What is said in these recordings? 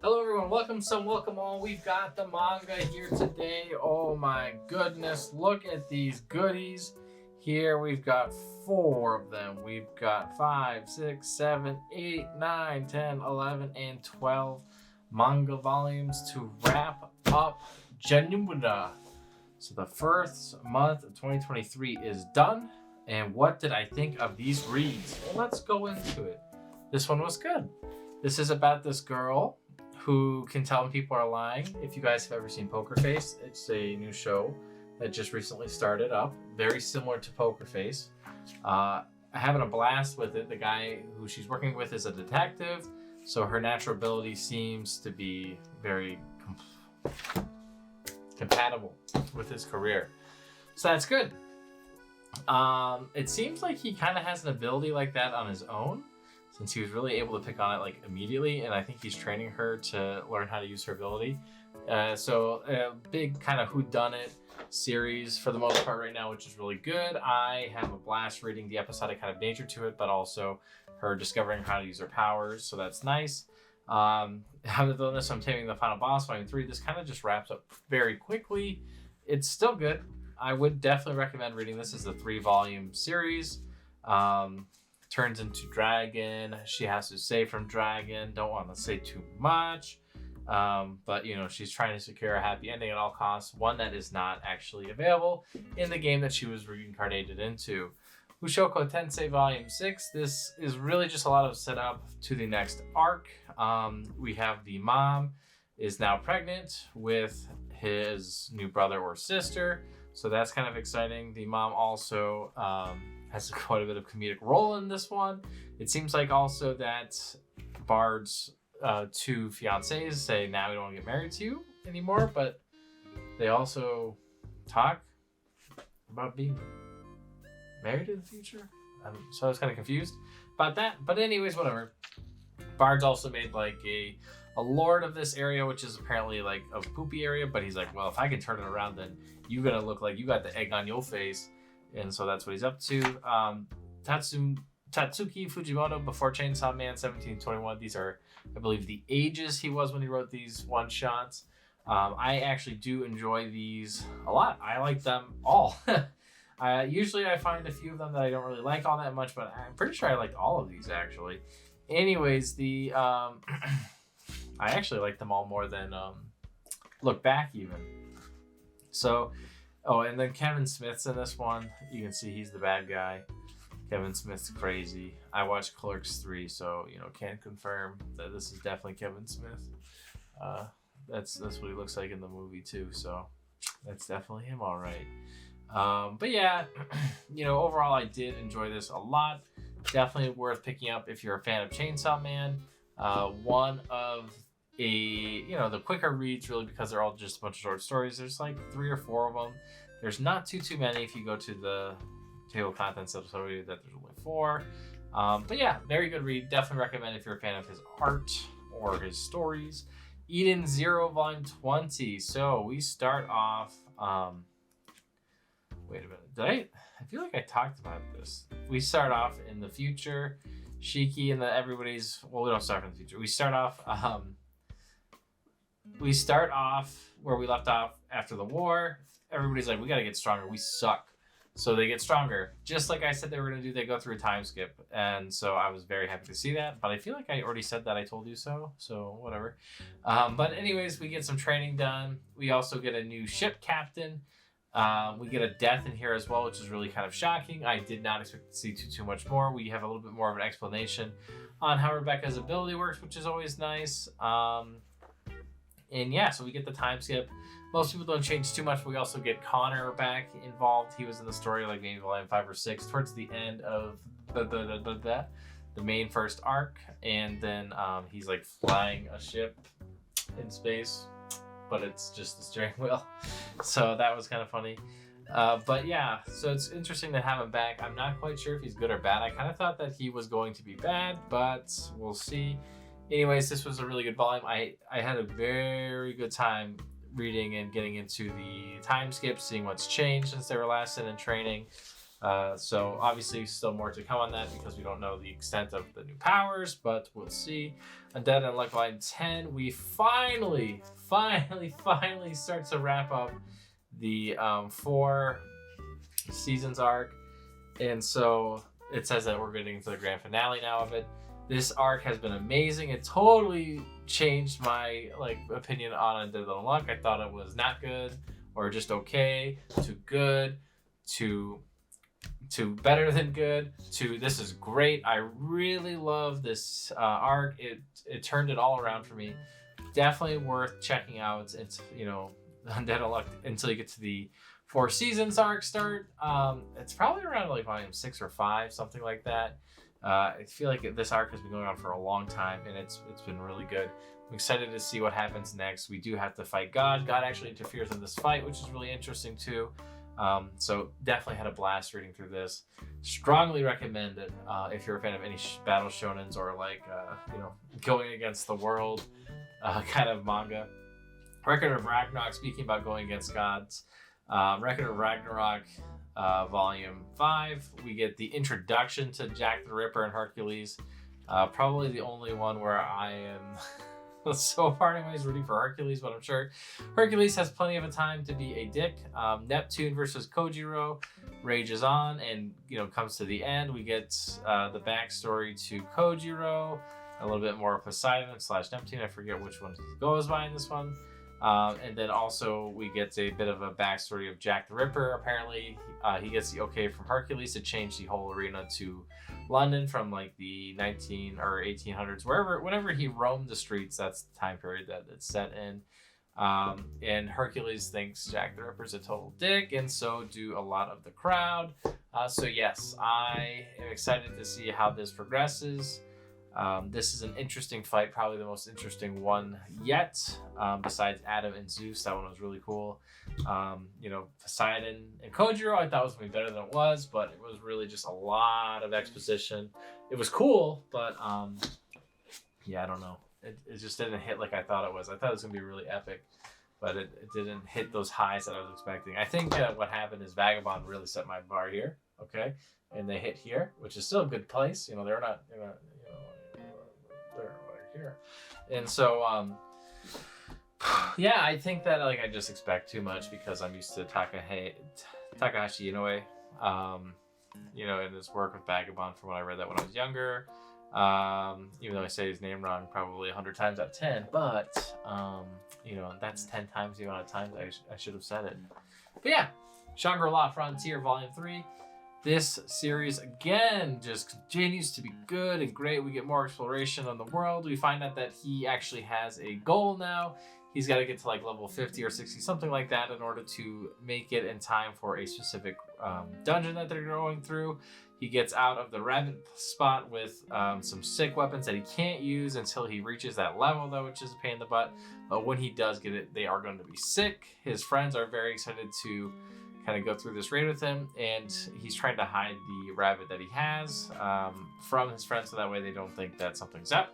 Hello everyone, welcome all. We've got the manga here today. Oh my goodness, look at these goodies. Here we've got 4 of them. We've got 5, 6, 7, 8, 9, 10, 11, and 12 manga volumes to wrap up January. So the first month of 2023 is done. And what did I think of these reads? Well, let's go into it. This one was good. This is about this girl who can tell when people are lying. If you guys have ever seen Poker Face, it's a new show that just recently started up. Very similar to Poker Face. Having a blast with it. The guy who she's working with is a detective, so her natural ability seems to be very compatible with his career. So that's good. It seems like he kind of has an ability like that on his own, since he was really able to pick on it like immediately, and I think he's training her to learn how to use her ability. So a big kind of whodunit series for the most part right now, which is really good. I have a blast reading the episodic kind of nature to it, but also her discovering how to use her powers, so that's nice. How to Villainous, I'm Taming the Final Boss, Volume 3. This kind of just wraps up very quickly. It's still good. I would definitely recommend reading this as a 3-volume series. Turns into dragon. She has to save from dragon. Don't want to say too much. But, you know, she's trying to secure a happy ending at all costs. One that is not actually available in the game that she was reincarnated into. Ushoko Tensei Volume 6. This is really just a lot of setup to the next arc. We have the mom is now pregnant with his new brother or sister. So that's kind of exciting. The mom also has quite a bit of comedic role in this one. It seems like also that Bard's 2 fiancés say, now we don't want to get married to you anymore, but they also talk about being married in the future. So I was kind of confused about that. But anyways, whatever. Bard's also made like a lord of this area, which is apparently like a poopy area, but he's like, well, if I can turn it around, then you're gonna look like you got the egg on your face. And so that's what he's up to. Tatsuki Fujimoto, before Chainsaw Man, 1721. These are, I believe, the ages he was when he wrote these one-shots. I actually do enjoy these a lot. I like them all. Usually I find a few of them that I don't really like all that much, but I'm pretty sure I liked all of these, actually. Anyways, I actually like them all more than Look Back, even. So... Oh, and then Kevin Smith's in this one. You can see he's the bad guy. Kevin Smith's crazy. I watched Clerks 3, so, you know, can confirm that this is definitely Kevin Smith. That's what he looks like in the movie, too, so that's definitely him, all right. But yeah, you know, overall, I did enjoy this a lot. Definitely worth picking up if you're a fan of Chainsaw Man. One of the quicker reads, really, because they're all just a bunch of short stories. There's like 3 or 4 of them. There's not too many. If you go to the table of contents, it'll tell you that there's only 4. But yeah, very good read. Definitely recommend if you're a fan of his art or his stories. Eden Zero Volume 20. So we start off. Wait a minute. I feel like I talked about this. We start off in the future. Shiki and everybody's. Well, we don't start from the future. We start off. We start off where we left off after the war. Everybody's like, we got to get stronger. We suck. So they get stronger. Just like I said they were going to do, they go through a time skip. And so I was very happy to see that. But I feel like I already said that I told you so. So whatever. But anyways, we get some training done. We also get a new ship captain. We get a death in here as well, which is really kind of shocking. I did not expect to see too much more. We have a little bit more of an explanation on how Rebecca's ability works, which is always nice. And yeah, so we get the time skip. Most people don't change too much. We also get Connor back involved. He was in the story like maybe volume 5 or 6 towards the end of the main first arc. And then he's like flying a ship in space, but it's just the steering wheel. So that was kind of funny. But yeah, so it's interesting to have him back. I'm not quite sure if he's good or bad. I kind of thought that he was going to be bad, but we'll see. Anyways, this was a really good volume. I had a very good time reading and getting into the time skip, seeing what's changed since they were last in training. So obviously still more to come on that because we don't know the extent of the new powers, but we'll see. Undead Unluck Line 10, we finally start to wrap up the 4 seasons arc. And so it says that we're getting to the grand finale now of it. This arc has been amazing. It totally changed my opinion on Undead Unluck. I thought it was not good or just okay, to good, to better than good, to this is great. I really love this arc. It turned it all around for me. Definitely worth checking out. It's Undead Unluck until you get to the 4 seasons arc start. It's probably around volume 6 or 5, something like that. I feel like this arc has been going on for a long time, and it's been really good. I'm excited to see what happens next. We do have to fight God. God actually interferes in this fight, which is really interesting too. So definitely had a blast reading through this. Strongly recommend it if you're a fan of any battle shonens or going against the world kind of manga. Record of Ragnarok, speaking about going against gods. Record of Ragnarok volume 5, we get the introduction to Jack the Ripper and Hercules. Probably the only one where I am so far anyways rooting for Hercules, but I'm sure Hercules has plenty of a time to be a dick. Neptune versus Kojiro rages on and comes to the end. We get the backstory to Kojiro, a little bit more Poseidon / Neptune. I forget which one he goes by in this one. And then also we get a bit of a backstory of Jack the Ripper. Apparently he gets the okay from Hercules to change the whole arena to London from the 19 or 1800s, whenever he roamed the streets. That's the time period that it's set in. And Hercules thinks Jack the Ripper's a total dick, and so do a lot of the crowd. So yes, I am excited to see how this progresses. This is an interesting fight, probably the most interesting one yet, besides Adam and Zeus. That one was really cool. Poseidon and Kojiro I thought was going to be better than it was, but it was really just a lot of exposition. It was cool, but I don't know. It just didn't hit like I thought it was. I thought it was going to be really epic, but it didn't hit those highs that I was expecting. I think what happened is Vagabond really set my bar here, okay? And they hit here, which is still a good place. They're not, they're right here. And so, I think that I just expect too much because I'm used to Takahashi Inoue, in his work with Vagabond from when I read that when I was younger. Even though I say his name wrong probably 100 times out of 10, but, that's 10 times the amount of times I should have said it. But yeah, Shangri-La Frontier Volume 3. This series, again, just continues to be good and great. We get more exploration on the world. We find out that he actually has a goal now. He's got to get to level 50 or 60, something like that, in order to make it in time for a specific dungeon that they're going through. He gets out of the rabbit spot with some sick weapons that he can't use until he reaches that level, though, which is a pain in the butt. But when he does get it, they are going to be sick. His friends are very excited to kind of go through this raid with him, and he's trying to hide the rabbit that he has from his friends so that way they don't think that something's up.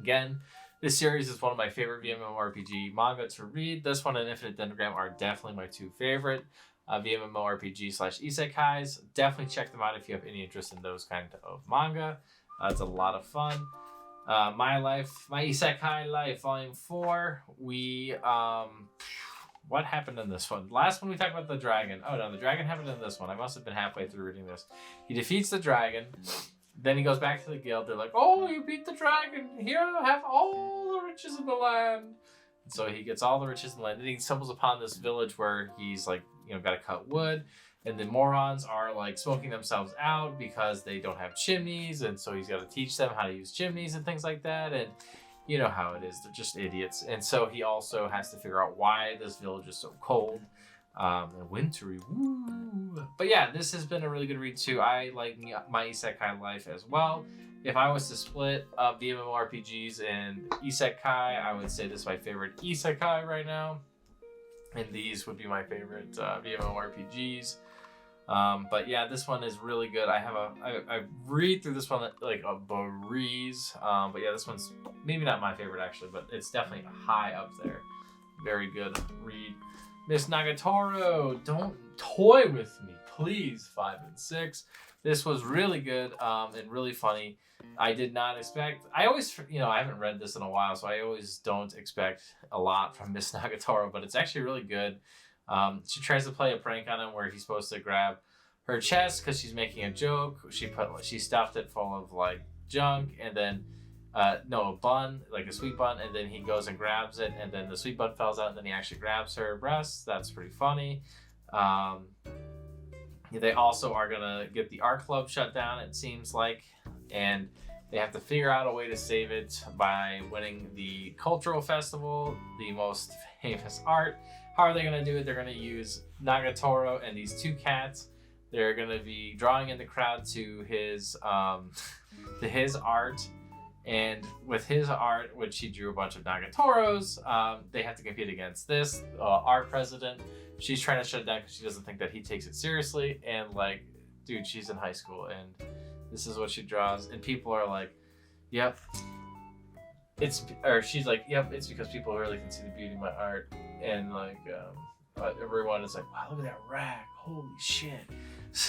Again, this series is one of my favorite VMMORPG manga to read. This one and Infinite Dendrogram are definitely my 2 favorite VMMORPG / isekais. Definitely check them out if you have any interest in those kind of manga. It's a lot of fun. My Isekai Life Volume 4. What happened in this one? Last one we talked about the dragon. Oh no, the dragon happened in this one. I must have been halfway through reading this. He defeats the dragon. Then he goes back to the guild. They're like, "Oh, you beat the dragon. Here, have all the riches in the land." And so he gets all the riches in the land. Then he stumbles upon this village where he's got to cut wood. And the morons are smoking themselves out because they don't have chimneys. And so he's got to teach them how to use chimneys and things like that. And you know how it is. They're just idiots. And so he also has to figure out why this village is so cold and wintry. Woo. But yeah, this has been a really good read too. I like my Isekai Life as well. If I was to split up VMMORPGs and Isekai, I would say this is my favorite Isekai right now. And these would be my favorite VMMORPGs. But yeah, this one is really good. I read through this one like a breeze. But yeah, this one's maybe not my favorite actually, but it's definitely high up there. Very good read. Miss Nagatoro, don't toy with me. please, 5 and 6. This was really good and really funny. I did not expect. I always, I haven't read this in a while, so I always don't expect a lot from Miss Nagatoro, but it's actually really good. She tries to play a prank on him where he's supposed to grab her chest because she's making a joke. She stuffed it full of like junk, and then a bun, like a sweet bun, and then he goes and grabs it, and then the sweet bun falls out, and then he actually grabs her breasts. That's pretty funny. They also are gonna get the art club shut down, it seems like, and they have to figure out a way to save it by winning the cultural festival, the most famous art. How are they gonna do it? They're gonna use Nagatoro and these two cats. They're gonna be drawing in the crowd to his art. And with his art, which he drew a bunch of Nagatoros, they have to compete against this art president. She's trying to shut it down because she doesn't think that he takes it seriously. And like, dude, she's in high school and this is what she draws. And people are like, yep. She's like, yep, it's because people really can see the beauty of my art. And like, everyone is like, wow, look at that rack. Holy shit.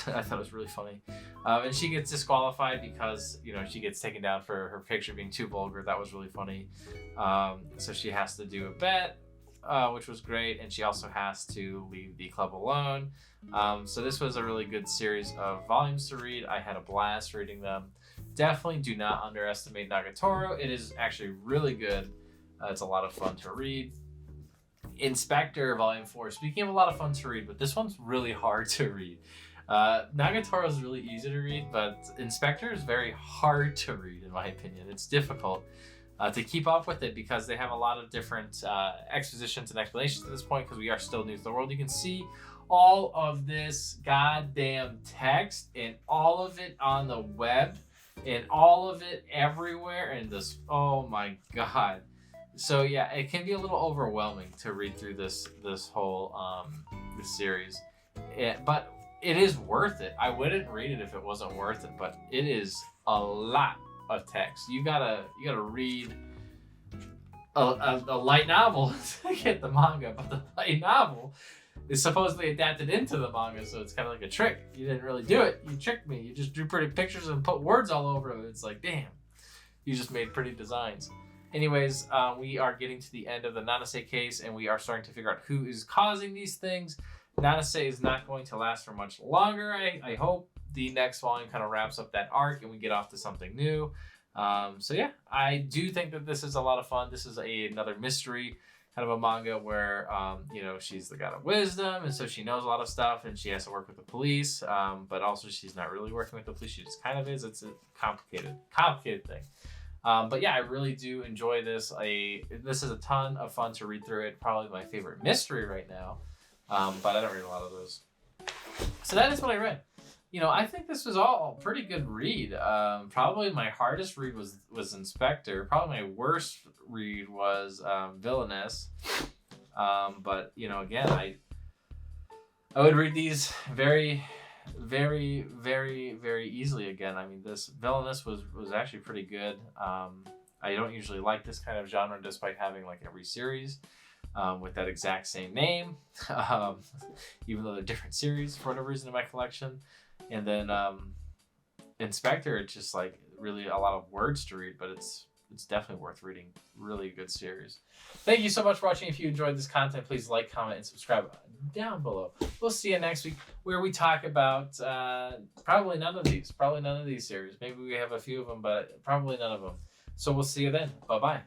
I thought it was really funny. And she gets disqualified because, she gets taken down for her picture being too vulgar. That was really funny. So she has to do a bet, which was great. And she also has to leave the club alone. So this was a really good series of volumes to read. I had a blast reading them. Definitely do not underestimate Nagatoro. It is actually really good. It's a lot of fun to read. Inspector Volume 4. Speaking of a lot of fun to read, but this one's really hard to read. Nagatoro is really easy to read, but Inspector is very hard to read, in my opinion. It's difficult to keep up with it because they have a lot of different expositions and explanations at this point because we are still new to the world. You can see all of this goddamn text and all of it on the web and all of it everywhere, and this, oh my god. So yeah, it can be a little overwhelming to read through this whole this series, but it is worth it. I wouldn't read it if it wasn't worth it, but it is a lot of text. You gotta read a light novel to get the manga, but the light novel is supposedly adapted into the manga, so it's kind of like a trick. You didn't really do it. You tricked me. You just drew pretty pictures and put words all over it. It's like, damn, you just made pretty designs. Anyways, we are getting to the end of the Nanase case, and we are starting to figure out who is causing these things. Nanase is not going to last for much longer. I hope the next volume kind of wraps up that arc and we get off to something new. So yeah, I do think that this is a lot of fun. This is another mystery kind of a manga where, she's the god of wisdom, and so she knows a lot of stuff, and she has to work with the police, but also she's not really working with the police. She just kind of is. It's a complicated thing. But yeah, I really do enjoy this. This is a ton of fun to read through it. Probably my favorite mystery right now. But I don't read a lot of those. So that is what I read. I think this was all a pretty good read. Probably my hardest read was Inspector. Probably my worst read was Villainess. But again, I would read these very, very, very, very easily again. I mean, this Villainous was actually pretty good. I don't usually like this kind of genre, despite having like every series with that exact same name, even though they're different series for whatever reason in my collection. And then Inspector, it's just like really a lot of words to read, but it's definitely worth reading. Really good series. Thank you so much for watching. If you enjoyed this content, please like, comment, and subscribe down below. We'll see you next week where we talk about probably none of these series. Maybe we have a few of them, but probably none of them. So we'll see you then. Bye-bye.